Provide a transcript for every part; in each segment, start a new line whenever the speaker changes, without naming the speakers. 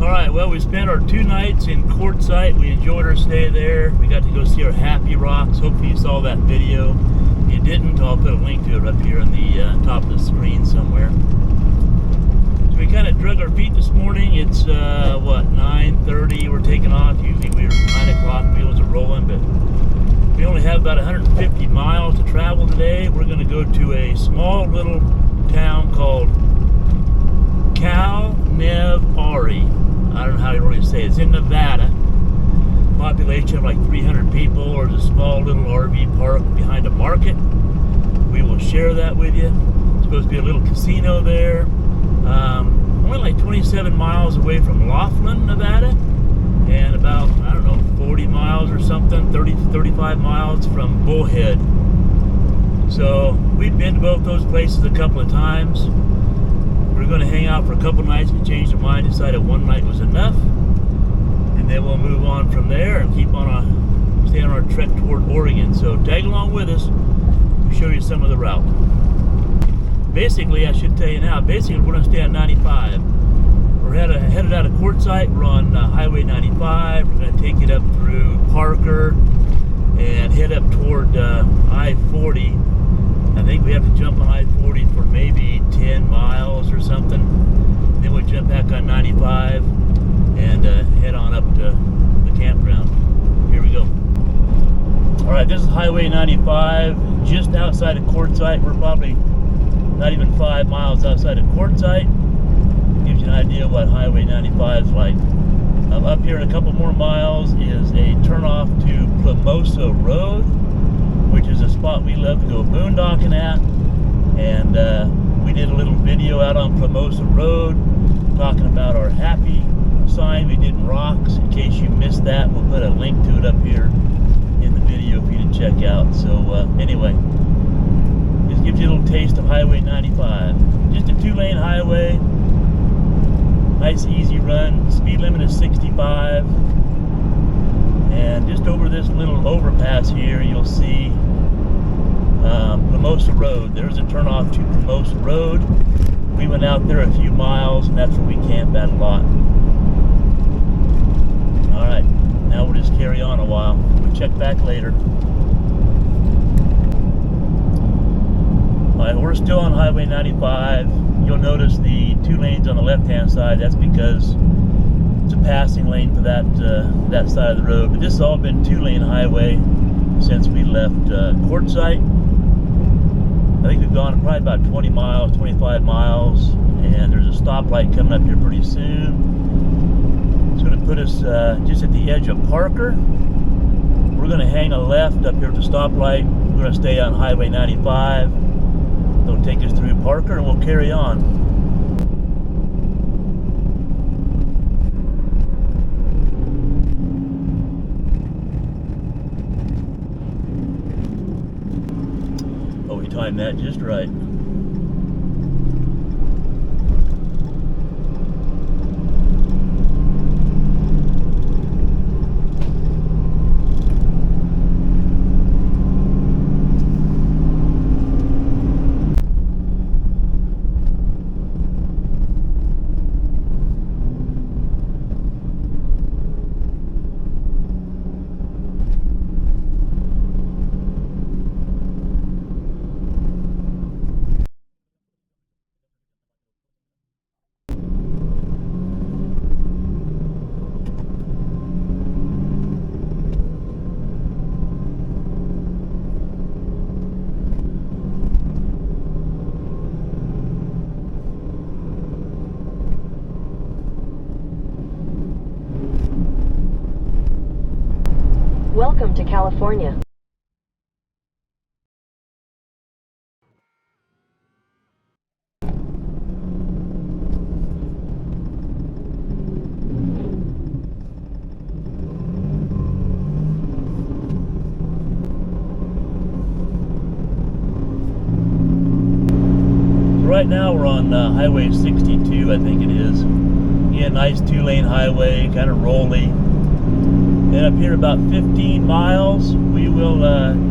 Alright, well, we spent our 2 nights in Quartzsite. We enjoyed our stay there. We got to go see our Happy Rocks. Hopefully you saw that video. If you didn't, I'll put a link to it up here on the top of the screen somewhere. So we kind of drug our feet this morning. It's, 9:30. We're taking off. Usually we're 9 o'clock. Wheels are rolling, but we only have about 150 miles to travel today. We're going to go to a small little town called Cal-Nev-Ari. I don't know how you really say it. It's in Nevada. Population of like 300 people. There's a small little RV park behind a market. We will share that with you. It's supposed to be a little casino there. Only like 27 miles away from Laughlin, Nevada. And about, 40 miles or something, 30 to 35 miles from Bullhead. So we've been to both those places a couple of times. We're going to hang out for a couple nights. We changed our mind, decided one night was enough, and then we'll move on from there and stay on our trek toward Oregon. So tag along with us. We'll show you some of the route. Basically, I should tell you now, we're going to stay on 95. We're headed out of Quartzsite. We're on Highway 95. We're going to take it up through Parker and head up toward I-40. I think we have to jump on I-40 for maybe 10 miles or something. Then we'll jump back on 95 and head on up to the campground. Here we go. Alright, this is Highway 95, just outside of Quartzsite. We're probably not even 5 miles outside of Quartzsite. Gives you an idea what Highway 95 is like. Up here in a couple more miles is a turnoff to Plimosa Road, which is a spot we love to go boondocking at. And we did a little video out on Plimosa Road talking about our happy sign we did in rocks. In case you missed that, we'll put a link to it up here in the video for you to check out. So anyway, just gives you a little taste of Highway 95. Just a 2-lane highway. Nice easy run. Speed limit is 65. And just over this little overpass here, you'll see Plimosa Road. There's a turnoff to Plimosa Road. We went out there a few miles, and that's where we camped at a lot. Alright, now we'll just carry on a while. We'll check back later. Alright, we're still on Highway 95. You'll notice the 2 lanes on the left-hand side. That's because it's a passing lane for that side of the road. But this has all been 2-lane highway since we left Quartzsite. I think we've gone probably about 20 miles, 25 miles, and there's a stoplight coming up here pretty soon. It's going to put us just at the edge of Parker. We're going to hang a left up here at the stoplight. We're going to stay on Highway 95. It'll take us through Parker, and we'll carry on. Time that just right.
Welcome to California.
Right now we're on Highway 62, I think it is. Yeah, nice 2-lane highway, kind of rolly. And up here about 15 miles, we will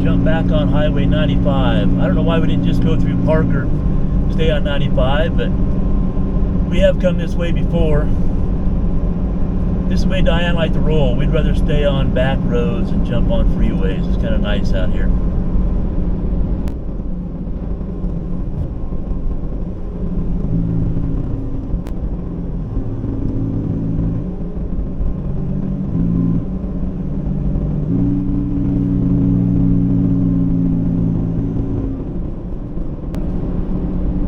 jump back on Highway 95. I don't know why we didn't just go through Parker, stay on 95, but we have come this way before. This is the way Diane liked to roll. We'd rather stay on back roads and jump on freeways. It's kind of nice out here.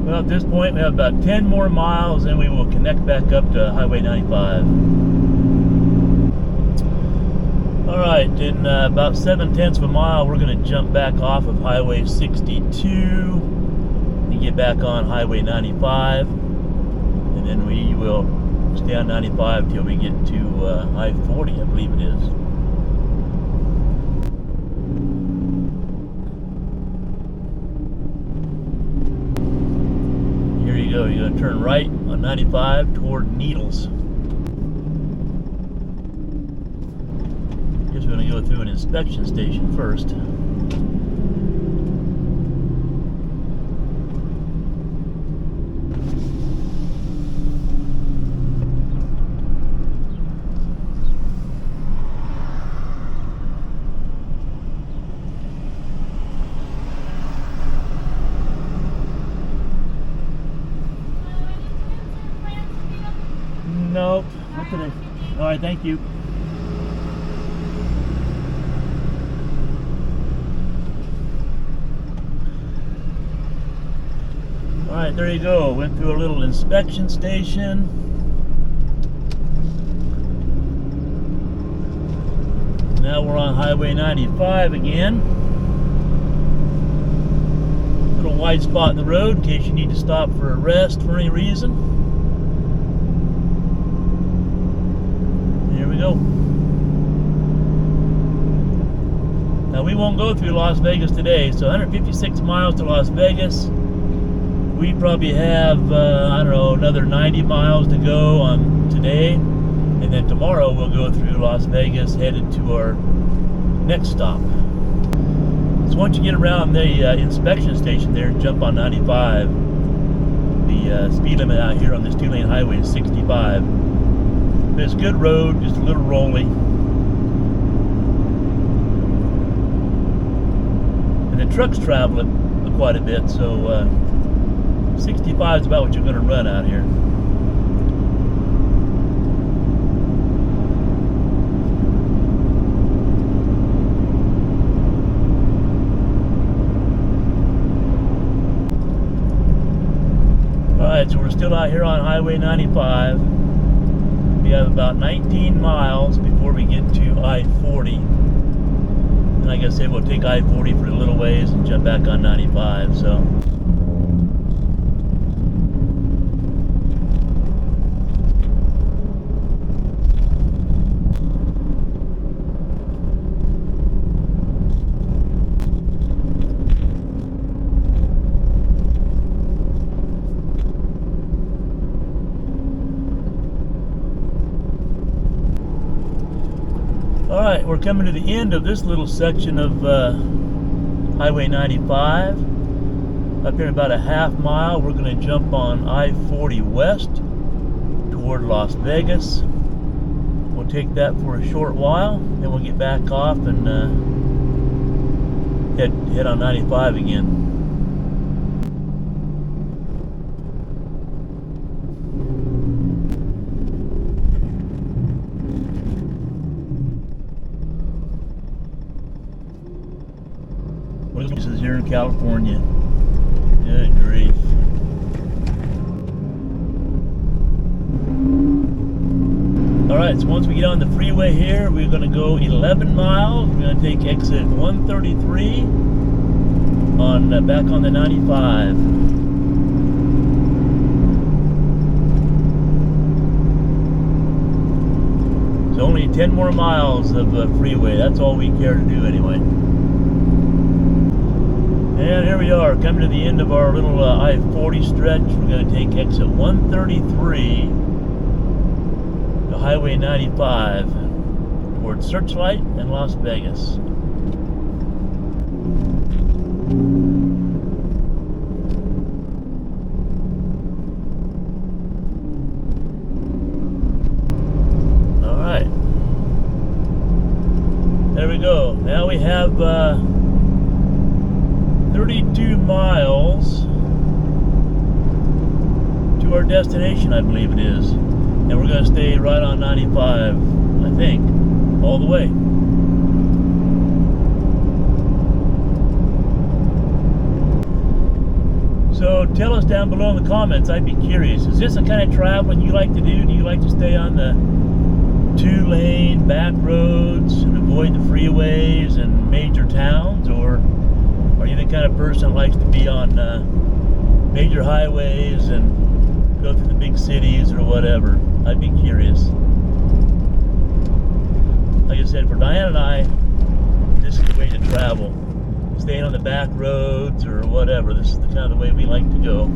Well, at this point, we have about 10 more miles, and we will connect back up to Highway 95. All right, in about 7/10 of a mile, we're going to jump back off of Highway 62 and get back on Highway 95, and then we will stay on 95 till we get to I-40, I believe it is. Here you go. You're going to turn right on 95 toward Needles. We're going to go through an inspection station first. Nope, not today. All right, thank you. Alright, there you go. Went through a little inspection station. Now we're on Highway 95 again. Little white spot in the road in case you need to stop for a rest for any reason. Here we go. Now we won't go through Las Vegas today, so 156 miles to Las Vegas. We probably have, I don't know, another 90 miles to go on today. And then tomorrow we'll go through Las Vegas, headed to our next stop. So once you get around the inspection station there and jump on 95, the speed limit out here on this 2-lane highway is 65. But it's a good road, just a little rolly. And the trucks travel it quite a bit, so 65 is about what you're going to run out here. Alright, so we're still out here on Highway 95. We have about 19 miles before we get to I-40. And like I said, we'll take I-40 for a little ways and jump back on 95, so... Alright, we're coming to the end of this little section of Highway 95. Up here in about a half mile, we're going to jump on I-40 west toward Las Vegas. We'll take that for a short while, then we'll get back off and head on 95 again. This is here in California. Good grief. Alright, so once we get on the freeway here, we're going to go 11 miles. We're going to take exit 133 on back on the 95. So only 10 more miles of freeway. That's all we care to do anyway. And here we are, coming to the end of our little I-40 stretch. We're going to take exit 133 to Highway 95 towards Searchlight and Las Vegas. Alright, Now we have 32 miles to our destination, I believe it is. And we're going to stay right on 95, I think, all the way. So tell us down below in the comments, I'd be curious, is this the kind of traveling you like to do? Do you like to stay on the 2-lane back roads and avoid the freeways and major towns? Or are you the kind of person that likes to be on major highways and go through the big cities or whatever? I'd be curious. Like I said, for Diane and I, this is the way to travel. Staying on the back roads or whatever. This is the kind of way we like to go.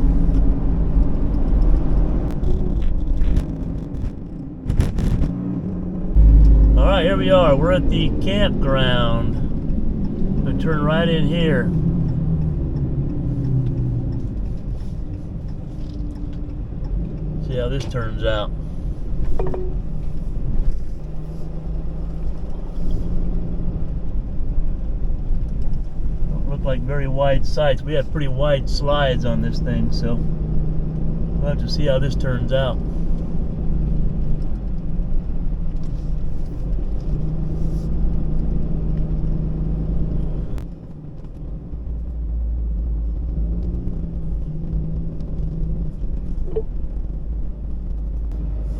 Alright, here we are. We're at the campground. I'm going to turn right in here. See how this turns out. Look like very wide sites. We have pretty wide slides on this thing, so we'll have to see how this turns out.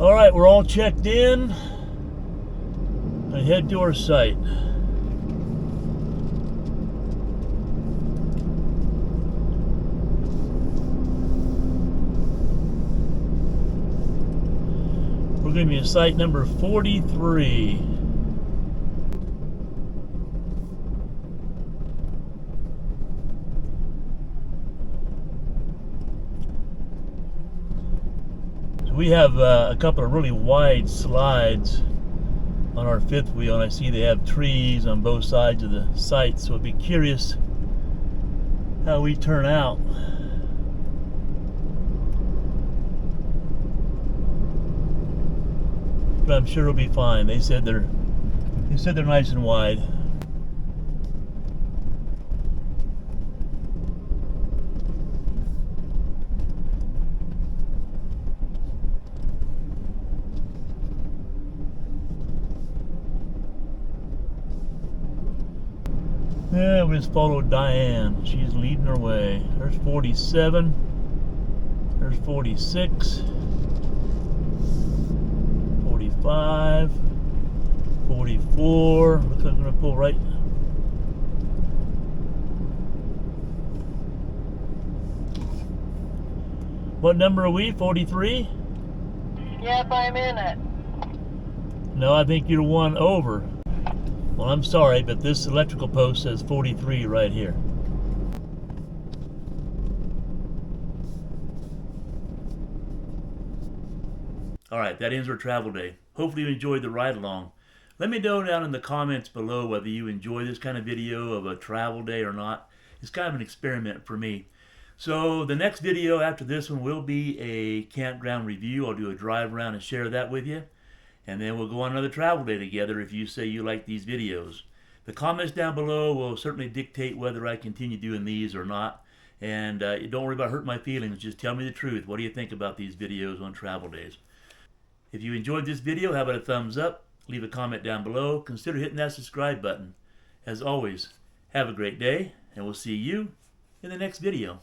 All right, we're all checked in. I head to our site. We're going to be at site number 43. So we have a couple of really wide slides on our fifth wheel, and I see they have trees on both sides of the site, so I'd be curious how we turn out. But I'm sure it'll be fine. They said they're nice and wide. Yeah, we just followed Diane. She's leading her way. There's 47. There's 46. 45, 44, looks like I'm going to pull right. What number are we, 43?
Yep, I'm in it.
No, I think you're one over. Well, I'm sorry, but this electrical post says 43 right here. Alright, that ends our travel day. Hopefully you enjoyed the ride along. Let me know down in the comments below whether you enjoy this kind of video of a travel day or not. It's kind of an experiment for me. So the next video after this one will be a campground review. I'll do a drive around and share that with you. And then we'll go on another travel day together if you say you like these videos. The comments down below will certainly dictate whether I continue doing these or not. And don't worry about hurting my feelings. Just tell me the truth. What do you think about these videos on travel days? If you enjoyed this video, how about a thumbs up? Leave a comment down below. Consider hitting that subscribe button. As always, have a great day, and we'll see you in the next video.